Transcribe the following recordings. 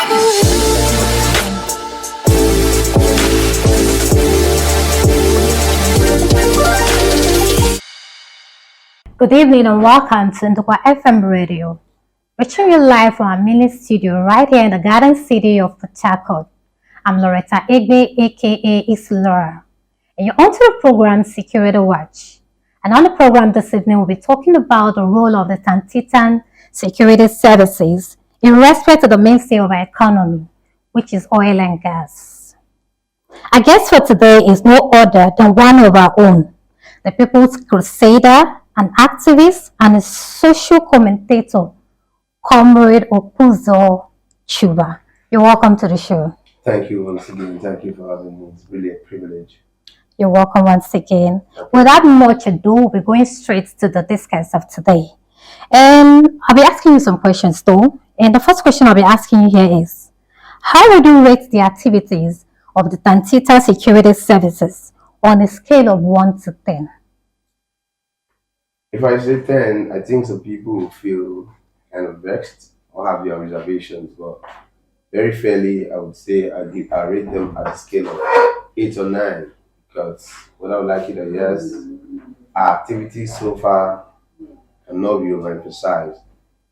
Good evening and welcome to Ndukwa FM Radio. Reaching you live from our mini studio right here in the Garden City of Port Harcourt. I'm Loretta Egbe, aka Islora, and you're onto the program Security Watch. And on the program this evening, we'll be talking about the role of the Tantita security services in respect to the mainstay of our economy, which is oil and gas. Our guest for today is no other than one of our own, the People's Crusader, an activist and a social commentator, Comrade Okuzo Chuba. You're welcome to the show. Thank you once again. Thank you for having me. It's really a privilege. You're welcome once again. Without much ado, we're going straight to the discourse of today. And I'll be asking you some questions though. And the first question I'll be asking you here is, how would you rate the activities of the Tantita security services on a scale of 1 to 10? If I say 10, I think some people will feel kind of vexed or have their reservations, but very fairly, I would say I rate them at a scale of 8 or 9, because whether I like it or yes, our activities so far cannot be overemphasized.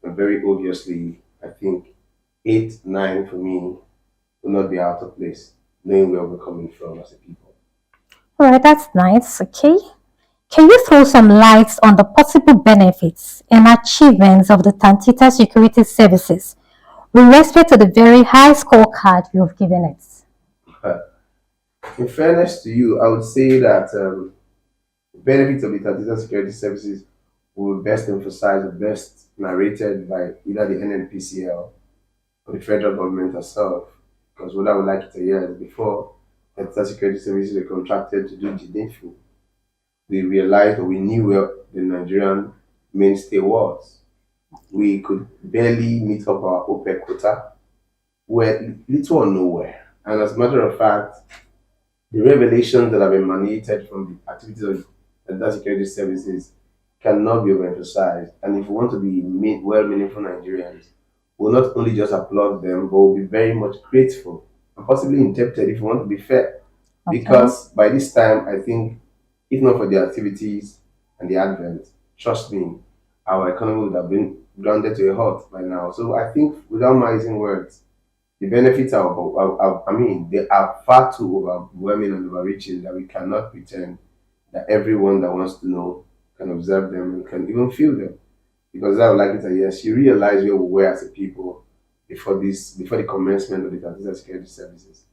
And very obviously, I think 8, 9 for me will not be out of place, knowing where we're coming from as a people. All right, that's nice. Okay. Can you throw some light on the possible benefits and achievements of the Tantita security services with respect to the very high scorecard you've given it? In fairness to you, I would say that the benefits of the Tantita security services will best emphasized or best narrated by either the NNPCL or the federal government herself. Because what I would like to hear is before Tantita security services were contracted to do the needful, we realized or we knew where the Nigerian mainstay was. We could barely meet up our OPEC quota, were little or nowhere. And as a matter of fact, the revelations that have emanated from the activities of the security services cannot be overemphasized. And if we want to be well-meaningful Nigerians, we'll not only just applaud them, but we'll be very much grateful and possibly indebted if we want to be fair. Okay. Because by this time, I think if not for the activities and the advent, trust me, our economy would have been grounded to a halt by now. So I think, without mincing words, the benefits they are far too overwhelming and overreaching that we cannot pretend that everyone that wants to know can observe them and can even feel them. Because I would like it to yes, you realize where we were as a people before the commencement of the Tantita security services.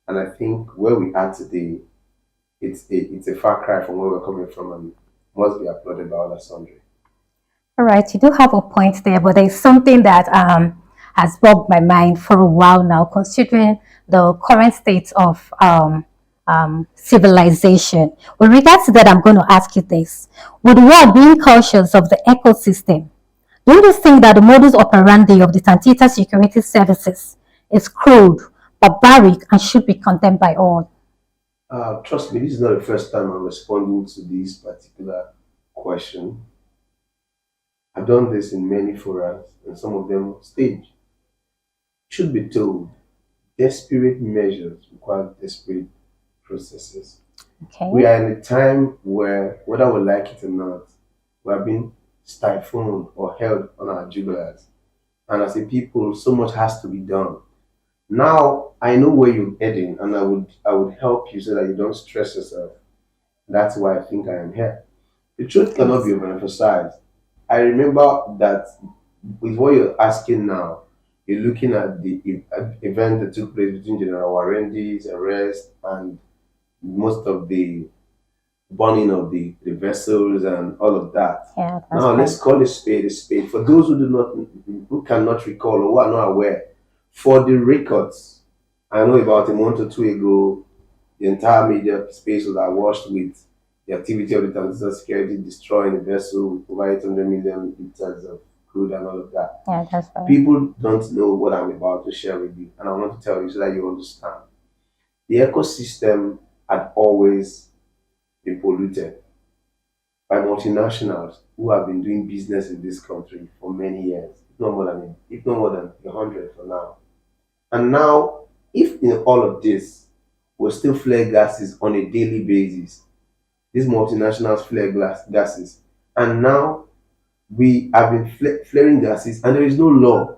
And I think where we are today, it's a far cry from where we're coming from and must be applauded by all sundry. All right, you do have a point there, but there's something that has bogged my mind for a while now, considering the current state of civilization. With regards to that, I'm going to ask you this. With the world being cautious of the ecosystem, don't you think that the modus operandi of the Tantita security services is crude, barbaric, and should be condemned by all? Trust me, this is not the first time I'm responding to this particular question. I've done this in many forums, and some of them on stage. Should be told, desperate measures require desperate processes. Okay. We are in a time where, whether we like it or not, we are being stifled or held on our jugulars. And as a people, so much has to be done. Now, I know where you're heading, and I would help you so that you don't stress yourself. That's why I think I am here. The truth cannot be overemphasized. I remember that with what you're asking now, you're looking at the event that took place between General Warendi's arrest and most of the burning of the vessels and all of that. Yeah, now, right. Let's call a spade a spade. For those who cannot recall or who are not aware, for the records, I know about a month or two ago, the entire media space was awash with the activity of the Tantita security destroying a vessel with over 800 million liters of crude and all of that. Yeah, that's right. People don't know what I'm about to share with you, and I want to tell you so that you understand. The ecosystem had always been polluted by multinationals who have been doing business in this country for many years, if not more than 100 for now. And now, if in all of this, we still flare gases on a daily basis, these multinationals flare gases, and now we have been flaring gases, and there is no law,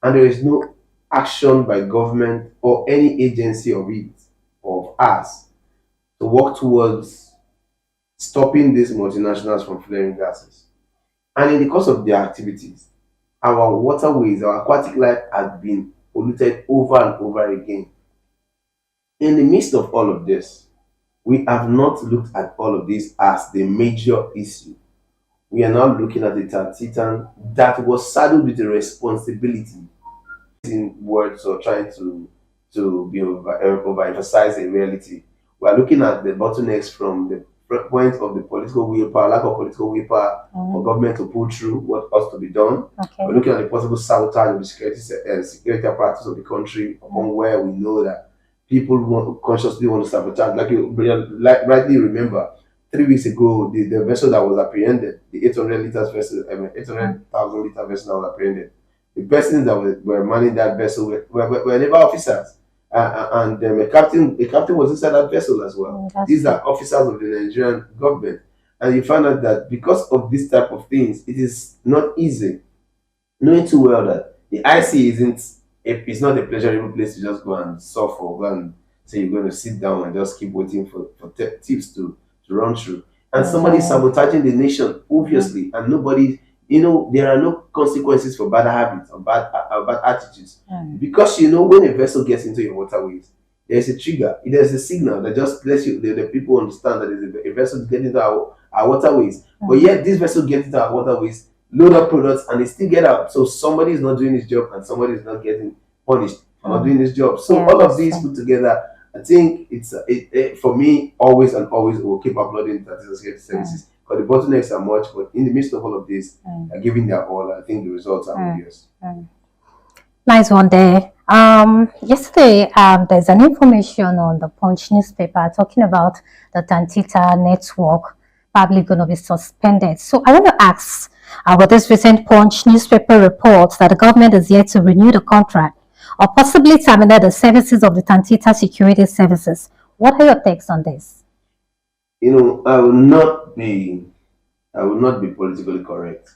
and there is no action by government or any agency of it, of us, to work towards stopping these multinationals from flaring gases. And in the course of their activities, our waterways, our aquatic life has been polluted over and over again. In the midst of all of this, we have not looked at all of this as the major issue. We are now looking at the Tantita that was saddled with a responsibility in words or trying to be overemphasize a reality. We are looking at the bottlenecks from the point of the political willpower, lack of political willpower for government to pull through what ought to be done. Okay. We're looking at the possible sabotage of the security apparatus of the country, upon where we know that people consciously want to sabotage. Like you rightly remember, 3 weeks ago, the vessel that was apprehended, the 800 liters vessel, 800,000 liter vessel that was apprehended, the persons that were manning that vessel were naval officers. And a captain was inside that vessel as well. These are officers of the Nigerian government. And you find out that because of this type of things, it is not easy. Knowing too well that the IC it's not a pleasurable place to just go and surf or go and say you're going to sit down and just keep waiting for tips to run through. And somebody sabotaging the nation, obviously, and nobody, there are no consequences for bad habits or bad attitudes. Because when a vessel gets into your waterways, there's a trigger, there's a signal that just lets the people understand that there's a vessel getting into our waterways. But yet, this vessel gets into our waterways, load up products, and they still get out. So somebody is not doing his job, and somebody is not getting punished for not doing his job. So all of these put together, I think for me, always and always will keep uploading Tantita security services. Because the bottlenecks are much, but in the midst of all of this, giving their all, I think the results are obvious. Nice one there. Yesterday, there's an information on the Punch newspaper talking about the Tantita network probably going to be suspended. So I want to ask about this recent Punch newspaper reports that the government is yet to renew the contract or possibly terminate the services of the Tantita security services. What are your takes on this? I will not be politically correct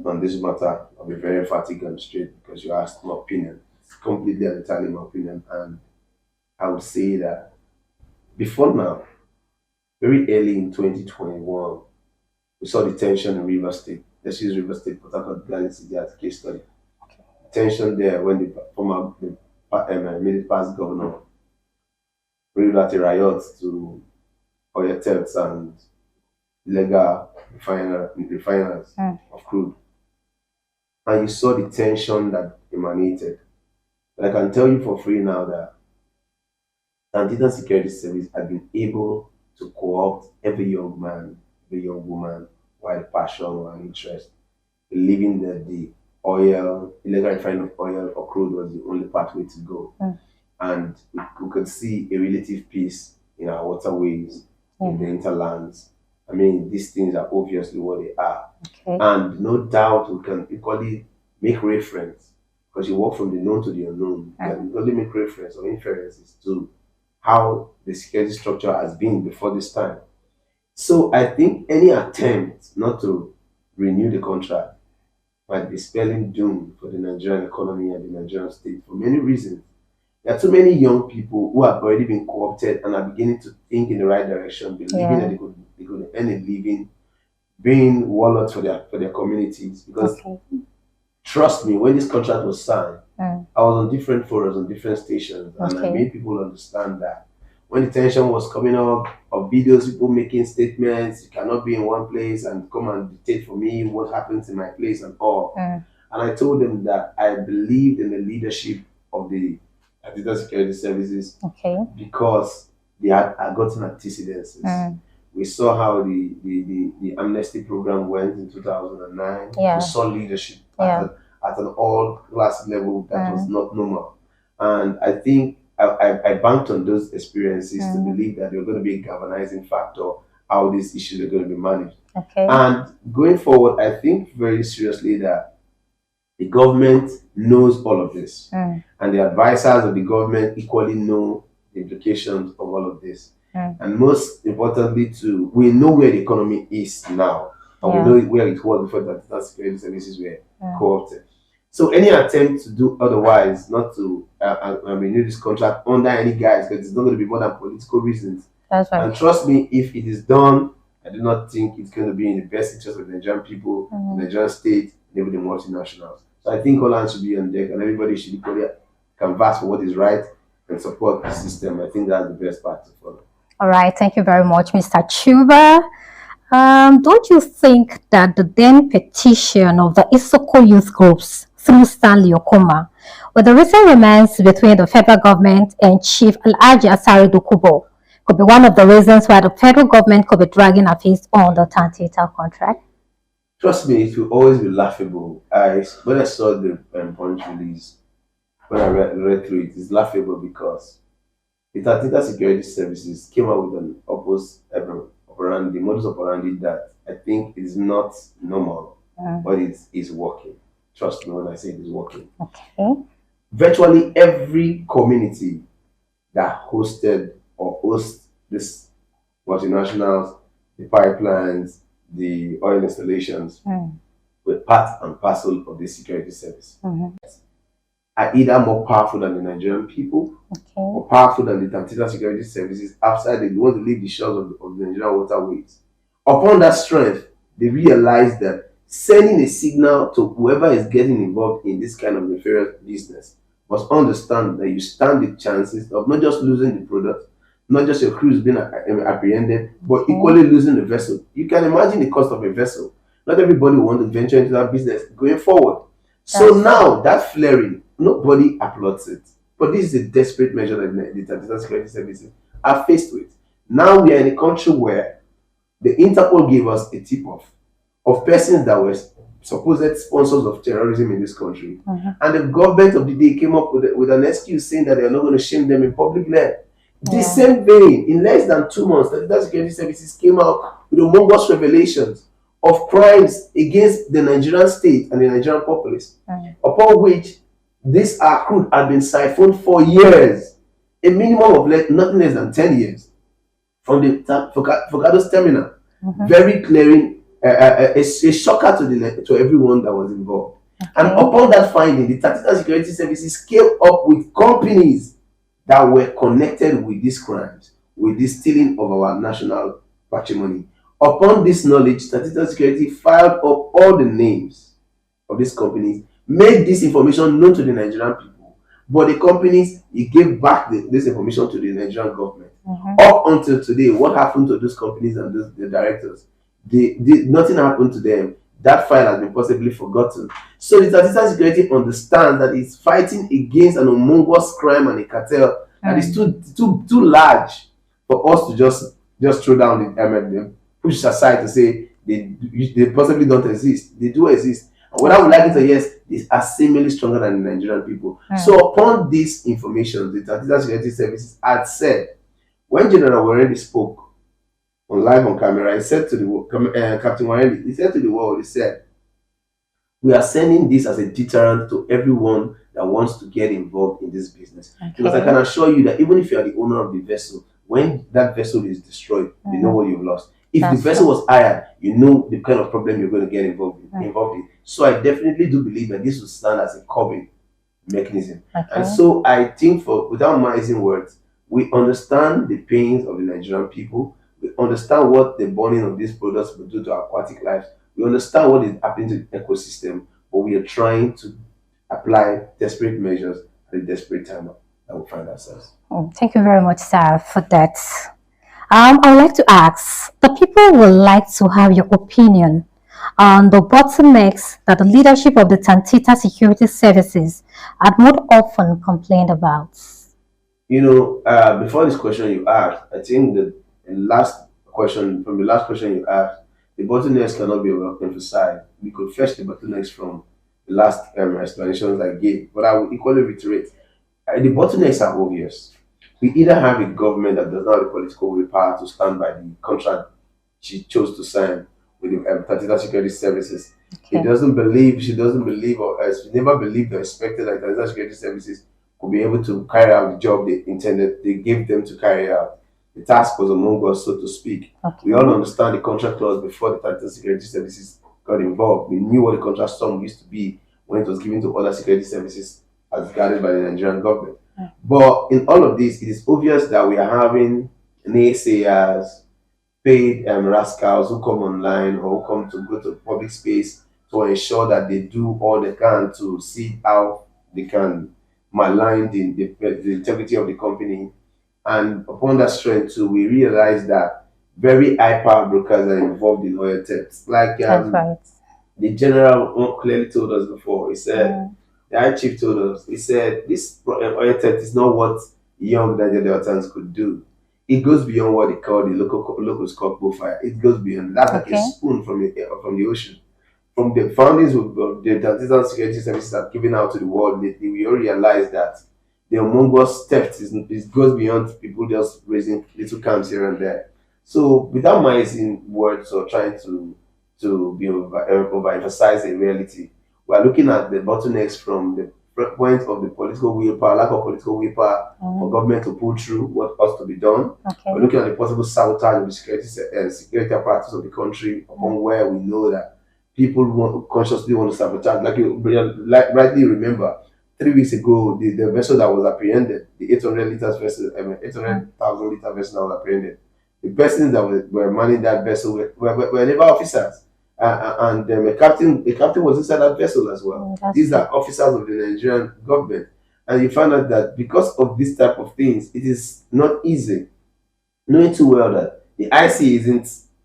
on this matter. I'll be very emphatic and straight because you asked my opinion. It's completely and entirely my opinion, and I would say that before now, very early in 2021, we saw the tension in River State. Let's use River State, Port Harcourt, Garden City as a case study. Tension there when the former immediate past governor bring out a riot to oil thefts and illegal refiners of crude. And you saw the tension that emanated. But I can tell you for free now that Tantita Security Service has been able to co-opt every young man, every young woman, while passion or an interest, believing that the illegal refining of oil or crude was the only pathway to go. And we could see a relative peace in our waterways, in the hinterlands. I mean, these things are obviously what they are. And no doubt we can equally make reference, because you walk from the known to the unknown, you can equally make reference or inferences to how the security structure has been before this time. So I think any attempt not to renew the contract might be spelling doom for the Nigerian economy and the Nigerian state for many reasons. There are too many young people who have already been co-opted and are beginning to think in the right direction, believing that they could earn a living, being warlords for their communities. Because trust me, when this contract was signed, I was on different forums, on different stations, and I made people understand that when the tension was coming up, of videos, people making statements, you cannot be in one place and come and dictate for me what happens in my place and all. And I told them that I believed in the leadership of the Tantita Security Services because they had gotten antecedences. We saw how the amnesty program went in 2009. We saw leadership at an all-class level that was not normal. And I think I banked on those experiences to believe that they're going to be a galvanizing factor how these issues are going to be managed. And going forward, I think very seriously that The government knows all of this, Mm. and the advisors of the government equally know the implications of all of this. Mm. And most importantly, too, we know where the economy is now, and we Yeah. know where it was before that security services were Mm. co-opted. So any attempt to do otherwise, not to renew this contract under any guise, because it's not going to be more than political reasons. That's right. And trust me, if it is done, I do not think it's going to be in the best interest of the Nigerian people, the Nigerian state, and even the multinationals. So I think all hands should be on deck, and everybody should equally canvass for what is right and support the system. I think that's the best part to follow. All right. Thank you very much, Mr. Chuba. Don't you think that the then petition of the Isoko youth groups through Stanley Okoma, with the recent romance between the federal government and Chief Alhaji Asari Dokubo, could be one of the reasons why the federal government could be dragging a feet on the Tantita contract? Trust me, it will always be laughable. When I saw the punch release, when I read through it, it's laughable because the Tantita Security Services came out with an modus operandi that I think is not normal, but it is working. Trust me when I say it is working. Okay. Virtually every community that hosted or hosts this multinationals, the pipelines, the oil installations were part and parcel of the security service. Are either more powerful than the Nigerian people or powerful than the Tantita security services outside they want to leave the shores of the Nigerian waterways. Upon that strength, they realized that sending a signal to whoever is getting involved in this kind of nefarious business must understand that you stand the chances of not just losing the product, not just your crews being apprehended, but equally losing the vessel. You can imagine the cost of a vessel. Not everybody will want to venture into that business going forward. So now that flaring, nobody applauds it. But this is a desperate measure that the Tantita Security Services are faced with. Now we are in a country where the Interpol gave us a tip-off of persons that were supposed sponsors of terrorism in this country. And the government of the day came up with an excuse saying that they are not going to shame them in public land. The same vein, in less than 2 months, the security services came out with humongous revelations of crimes against the Nigerian state and the Nigerian populace, upon which this accrued had been siphoned for years, a minimum of nothing less than 10 years, from the Focado's terminal. Very clearing, a shocker to everyone that was involved. And upon that finding, the Tantita Security Services came up with companies that were connected with these crimes, with this stealing of our national patrimony. Upon this knowledge, Tantita Security filed up all the names of these companies, made this information known to the Nigerian people, but the companies, he gave back this information to the Nigerian government. Up until today, what happened to those companies and the directors? Nothing happened to them. That file has been possibly forgotten. So the Tantita Security understands that it's fighting against an humongous crime and a cartel that is too large for us to just throw down the push aside to say they possibly don't exist. They do exist. And what I would like you to yes, they are seemingly stronger than the Nigerian people. So upon this information, the Tantita Security Services had said, when General Warren spoke live on camera, he said to the Captain Warren, he said to the world, he said, we are sending this as a deterrent to everyone that wants to get involved in this business. Because I can assure you that even if you are the owner of the vessel, when that vessel is destroyed, you know what you've lost. If the vessel was hired, you know the kind of problem you're going to get involved in. So I definitely do believe that this will stand as a curbing mechanism. And so I think, without minusing words, we understand the pains of the Nigerian people. We understand what the burning of these products will do to our aquatic lives. We understand what is happening to the ecosystem, but we are trying to apply desperate measures at a desperate time that we find ourselves. Thank you very much, sir, for that. I would like to ask, the people would like to have your opinion on the bottlenecks that the leadership of the Tantita Security Services had more often complained about. You know, before this question you asked, I think the last question you asked, the bottlenecks cannot be emphasized. We could fetch the bottlenecks from the last explanations I gave, but I will equally reiterate. The bottlenecks are obvious. We either have a government that does not have the political willpower to stand by the contract she chose to sign with the Tantita Security Services, Okay. She doesn't believe, or she never believed or expected that Tanzania Security Services could be able to carry out the job they gave them to carry out. The task was among us, so to speak. We all Okay. understand the contract clause before the Tanzania Security Services got involved. We knew what the contract sum used to be when it was given to other security services as guided by the Nigerian government. But in all of this, it is obvious that we are having naysayers, paid rascals who come online or who come to go to public space to ensure that they do all they can to see how they can malign the integrity of the company. And upon that strength, too, we realize that very high power brokers are involved in oil thefts. Like That's right. the general clearly told us before, he said, Mm. the high chief told us, he said, this oil theft is not what young Nigerian Deltans could do. It goes beyond what they call the locals call profile. It goes beyond. That's like a Okay. spoon from the ocean. From the foundings of the Tantita security services have given out to the world lately, we all realize that the Among Us theft is goes beyond people just raising little camps here and there. So without minusing words or trying to be overemphasize a reality, we are looking at the bottlenecks from the point of the political willpower, lack of political willpower for Mm. government to pull through what ought to be done. Okay. We're looking at the possible sabotage of the security apparatus of the country, upon where we know that people consciously want to sabotage. Like you rightly remember, 3 weeks ago, the vessel that was apprehended, the 800 liters vessel, 800,000 liter vessel that was apprehended, the persons that were manning that vessel were naval officers. And a captain was inside that vessel as well. That's These true. are officers of the Nigerian government. And you find out that because of this type of things, it is not easy, knowing too well that the IC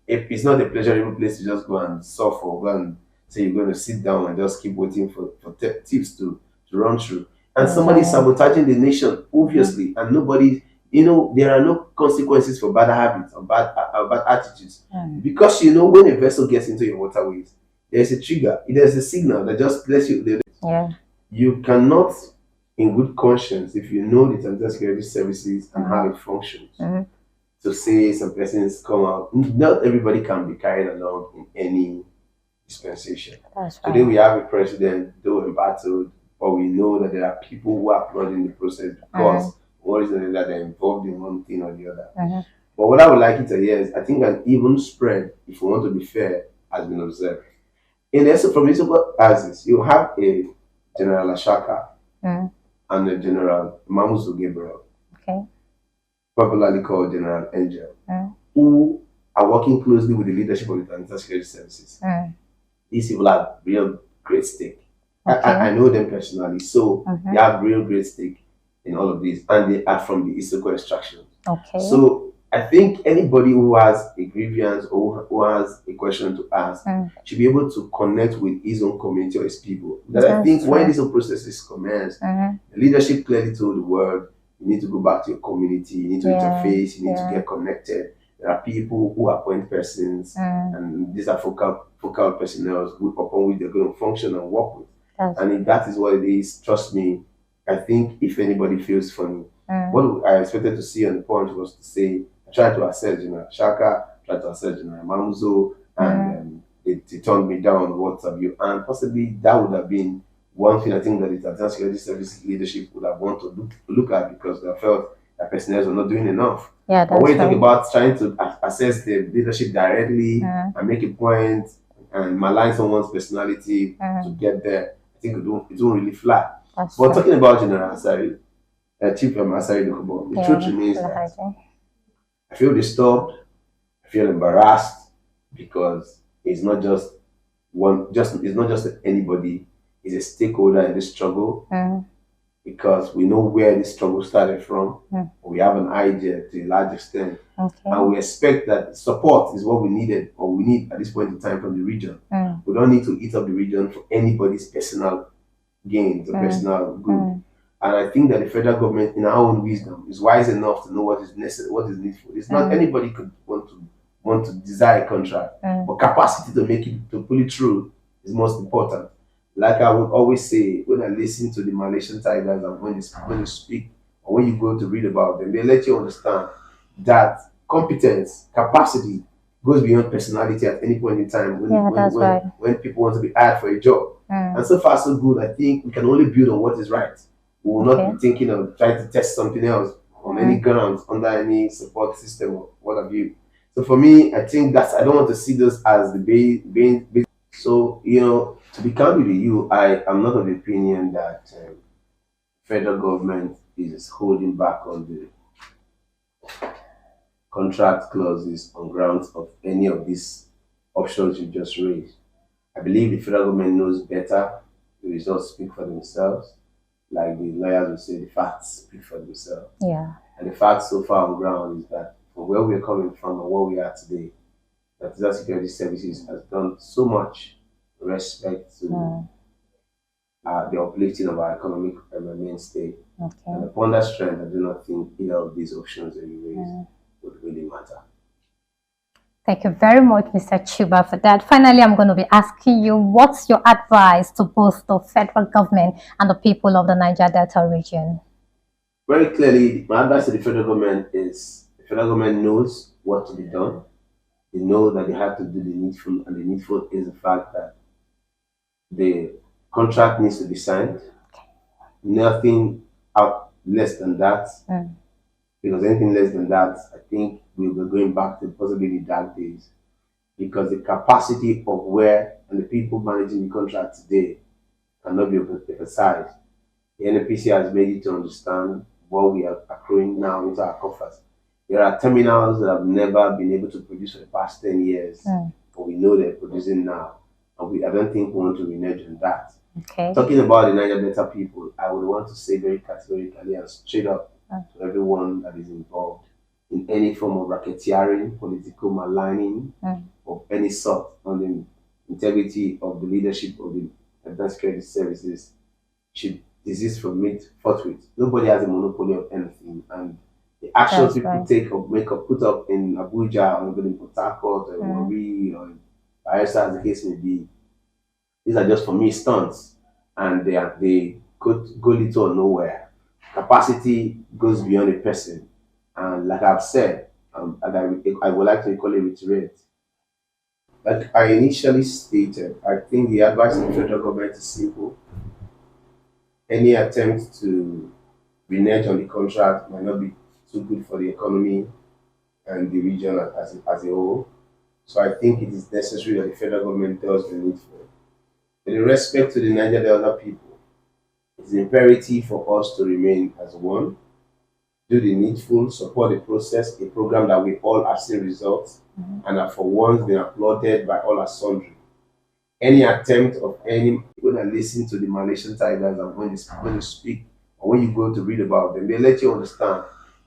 it's not a pleasurable place to just go and suffer or go and say you're going to sit down and just keep waiting for tips to run through. And somebody Yeah. sabotaging the nation, obviously, and nobody, there are no consequences for bad habits or bad attitudes. Mm. Because when a vessel gets into your waterways, there's a trigger, there's a signal that just lets you. Yeah. You cannot, in good conscience, if you know the Tanzania Security Services and how it functions, Mm. to say some persons come out. Not everybody can be carried along in any dispensation. That's Today right. we have a president, though embattled, but we know that there are people who are applauding the process because one reason is that they're involved in one thing or the other. Mm-hmm. But what I would like you to hear is I think an even spread, if we want to be fair, has been observed. From the axis, you have a General Ashaka Mm. and a General Mamuzu Gabriel, Okay. popularly called General Angel, Mm. who are working closely with the leadership of the Tantita Security Services. Mm. These people have real great stake. Okay. I know them personally, so Mhm. they have real great stake in all of this, and they are from the Isoko extraction. Okay. So I think anybody who has a grievance or who has a question to ask Mm. should be able to connect with his own community or his people. That I That's think when true. this whole process is commenced, Mhm. the leadership clearly told the world, you need to go back to your community, you need to Yeah, interface, you need yeah. to get connected. There are people who appoint persons, and these are focal personnel upon which they're going to function and work with. That's And if that is what it is, trust me, I think if anybody feels funny, Mm. what I expected to see on the point was to say, I tried to assess General Shaka, tried to assess General Mamuzo, and it turned me down on WhatsApp you. And possibly that would have been one thing I think that the Tanzania Security Service leadership would have wanted to look at because they felt that personnel were not doing enough. Yeah, But when you that's talk right. about trying to assess the leadership directly Mm. and make a point and malign someone's personality to get there, I think it won't really fly. That's But true. talking about General Asari, Chief Asari Dokubo, the truth remains that Lahaja. I feel disturbed, I feel embarrassed because it's not just it's not just anybody, it's a stakeholder in this struggle Mm. because we know where this struggle started from. Mm. We have an idea to a large extent, Okay. and we expect that support is what we needed or we need at this point in time from the region. Mm. We don't need to eat up the region for anybody's personal gains or personal good. Mm. And I think that the federal government, in our own wisdom, is wise enough to know what is necessary, what is needful. It's not anybody could want to desire a contract, but capacity to make it to pull it through is most important. Like I would always say, when I listen to the Malaysian Tigers and when they speak or when you go to read about them, they let you understand that competence, capacity goes beyond personality at any point in time Yeah, that's right. when people want to be hired for a job. And so far, so good. I think we can only build on what is right. We will not be thinking of trying to test something else on any grounds, under any support system or what have you. So for me, I think I don't want to see those as the being. So, to be candid with you, I am not of the opinion that federal government is holding back on the contract clauses on grounds of any of these options you just raised. I believe the federal government knows better. The results speak for themselves. Like the lawyers will say, the facts speak for themselves. Yeah. And the facts so far on ground is that from where we're coming from and where we are today, that Tantita Security Services has done so much in respect to the uplifting of our economic mainstay. And upon that strength, I do not think either of these options that you raised would really matter. Thank you very much, Mr. Chuba, for that. Finally, I'm going to be asking you, what's your advice to both the federal government and the people of the Niger Delta region? Very clearly, my advice to the federal government is the federal government knows what to be done. They know that they have to do the needful, and the needful is the fact that the contract needs to be signed. Nothing out less than that. Because anything less than that, I think we'll be going back to possibly the dark days. Because the capacity of where and the people managing the contract today cannot be emphasized. The NPC has made it to understand what we are accruing now into our coffers. There are terminals that have never been able to produce for the past 10 years, but we know they're producing now. And I don't think we want to renege on that. Talking about the Niger Delta people, I would want to say very categorically and straight up to everyone that is involved in any form of racketeering, political maligning of any sort on the integrity of the leadership of the advanced credit services should desist from it forthwith. Nobody has a monopoly of anything, and the actions people take or put up in Abuja or even in Port Harcourt or Warri or in Bayelsa, as the case may be, these are just for me stunts, and they go little or nowhere. Capacity goes beyond a person, and like I've said, and I would like to equally reiterate, like I initially stated, I think the advice of the federal government is simple. Any attempt to renege on the contract might not be too good for the economy and the region as a whole. So I think it is necessary that the federal government does the needful. In respect to the Niger Delta people, it's imperative for us to remain as one, do the needful, support the process, a program that we all have seen results and have for once been applauded by all as sundry. Any attempt of any when I listen to the Malaysian Tigers and when you speak or when you go to read about them, they let you understand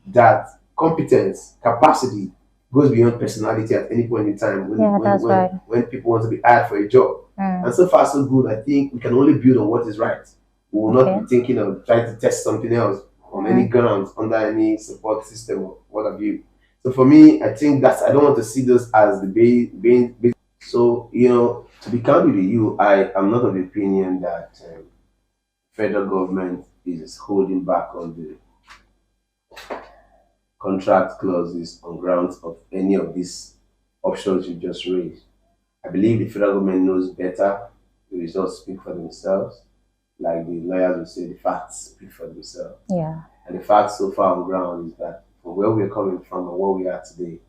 that competence, capacity goes beyond personality at any point in time when people want to be hired for a job. And so far, so good. I think we can only build on what is right. We will not be thinking of trying to test something else on any grounds, under any support system or what have you. So for me, I think I don't want to see those as the being. So, to be candid with you, I am not of the opinion that federal government is holding back on the contract clauses on grounds of any of these options you just raised. I believe the federal government knows better. The results speak for themselves. Like the lawyers will say, the facts speak for themselves. And the facts so far on ground is that from where we're coming from and where we are today,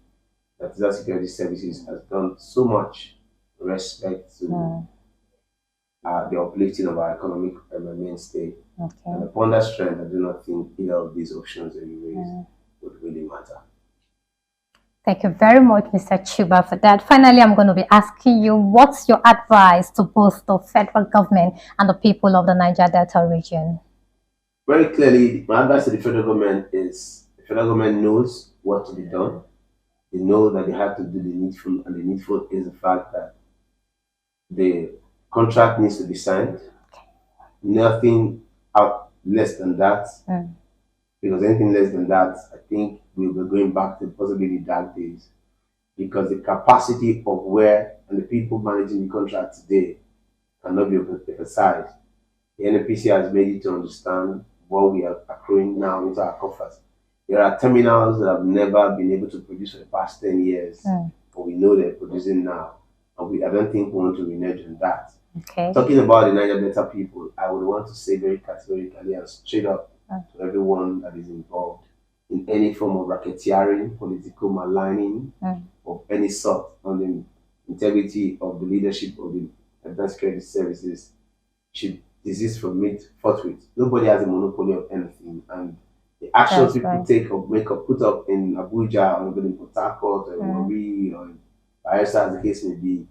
that Tantita Security Services has done so much in respect to the uplifting of our economic mainstay. And upon that strength, I do not think either of these options that you raised would really matter. Thank you very much, Mr. Chuba, for that. Finally, I'm going to be asking you, what's your advice to both the federal government and the people of the Niger Delta region? Very clearly, my advice to the federal government is the federal government knows what to be done. They know that they have to do the needful, and the needful is the fact that the contract needs to be signed. Nothing out less than that. Because anything less than that, I think we'll be going back to possibly the dark days. Because the capacity of where and the people managing the contract today cannot be emphasized. The NPC has made it to understand what we are accruing now into our coffers. There are terminals that have never been able to produce for the past 10 years, but or we know they're producing now. And I don't think we want to renege on that. Okay. Talking about the Niger Delta people, I would want to say very categorically and straight up to everyone that is involved in any form of racketeering, political maligning of any sort on the integrity of the leadership of the advanced credit services should desist from it forthwith. Nobody has a monopoly of anything, and the actions people take or make or put up in Abuja or in Port Harcourt or Warri or Bayelsa, as the case may be,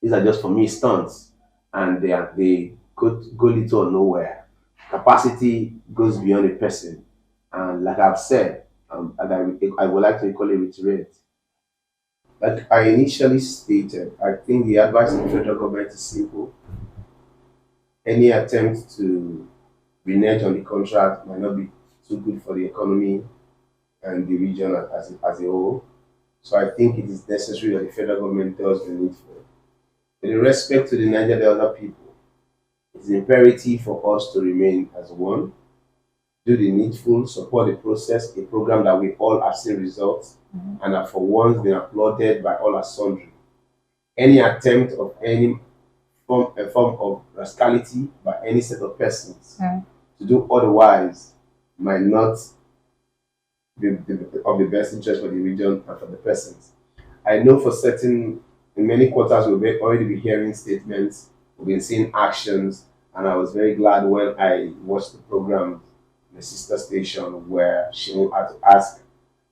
these are just for me stunts, and they go little or nowhere. Capacity goes beyond a person, and like I've said, and I would like to equally reiterate. Like I initially stated, I think the advice of the federal government is simple. Any attempt to renege on the contract might not be too good for the economy and the region as a whole. So I think it is necessary that the federal government does the needful. With respect to the Niger Delta people, it is imperative for us to remain as one, do the needful, support the process, a program that we all have seen results and have for once been applauded by all as sundry. Any attempt of any a form of rascality by any set of persons to do otherwise might not be of the best interest for the region and for the persons. I know for certain, in many quarters, we'll already be hearing statements, we've been seeing actions, and I was very glad when I watched the program, the sister station, where she had to ask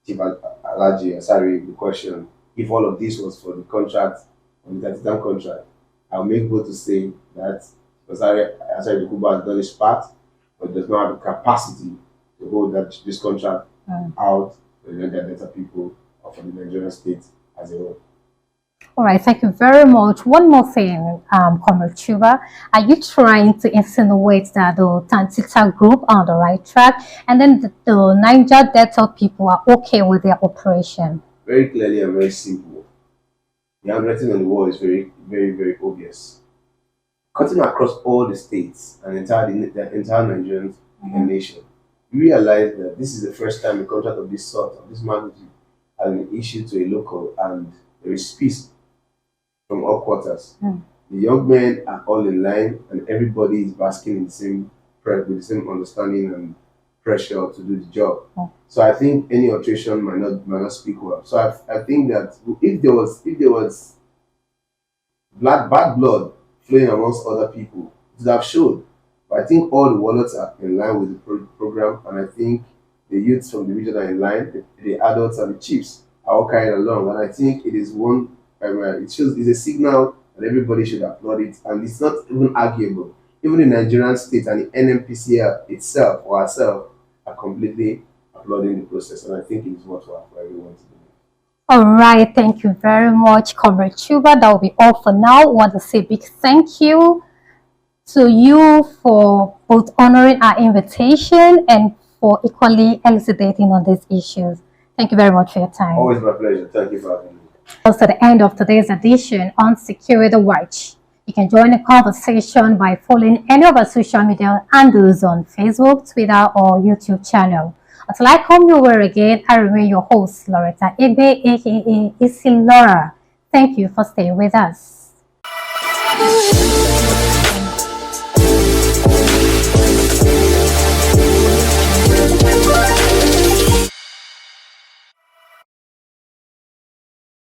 Chief Alaji, sorry, the question, if all of this was for the contract, on the Tantita contract. I'll make bold to say that Asari Dukuba has done his part, but does not have the capacity to hold this contract out for the Niger Delta people or for the Nigerian state as a whole. All right, thank you very much. One more thing, Comrade Chuba, are you trying to insinuate that the Tantita group are on the right track, and then the Niger Delta people are okay with their operation? Very clearly and very simple. The handwriting on the wall is very, very, very obvious. Cutting across all the states and the entire Nigerian nation, you realize that this is the first time a contract of this sort, of this magnitude, has been issued to a local, and there is peace from all quarters. The young men are all in line, and everybody is basking in the same with the same understanding and pressure to do the job. So I think any alteration might not speak well. So I think that if there was bad blood flowing amongst other people, it would have showed. But I think all the wallets are in line with the program, and I think the youths from the region are in line, the adults and the chiefs are all carried along. And I think it is it's a signal that everybody should applaud it, and it's not even arguable. Even the Nigerian state and the NMPCL itself or herself are completely applauding the process, and I think it is worthwhile for everyone to do. All right, thank you very much, Comrade Chuba. That will be all for now. I want to say a big thank you to you for both honoring our invitation and for equally elucidating on these issues. Thank you very much for your time. Always my pleasure. Thank you for having me. That's the end of today's edition on Security Watch. You can join the conversation by following any of our social media handles on Facebook, Twitter, or YouTube channel. Until I come your way again, I remain your host, Loretta Igbe, aka Isi Laura. Thank you for staying with us.